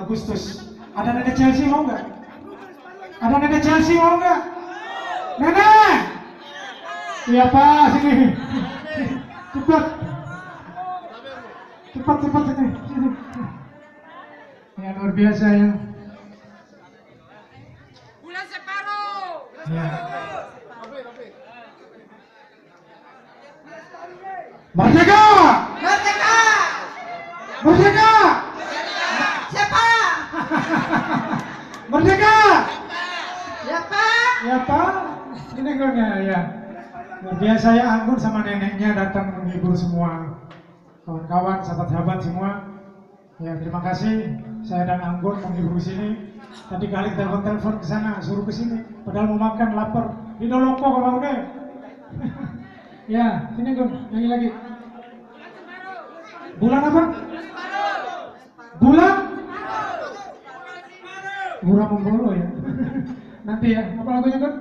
Agustus. Ada nenek Chelsea mau nggak? Ada nenek Chelsea mau nggak? Nenek! Iya Pak, sini. Cepat. Cepat sini. Ya luar biasa ya. Bulan separuh. Ya. Merdeka! Merdeka. Merdeka! Siapa? Merdeka! Ya Pak. Ya Pak, ini kan ya. Luar biasa ya, Anggun sama neneknya datang menghibur semua kawan-kawan, sahabat-sahabat semua. Ya terima kasih, saya dan Anggun menghibur sini. Tadi kali telepon ke sana, suruh ke sini. Padahal mau makan, lapar. Di Doloko kalau udah. Ya, sini Gun, nyanyi lagi. Bulan apa? Bulan? Bulan Menggolo ya. Nanti ya, apa lagunya Gun?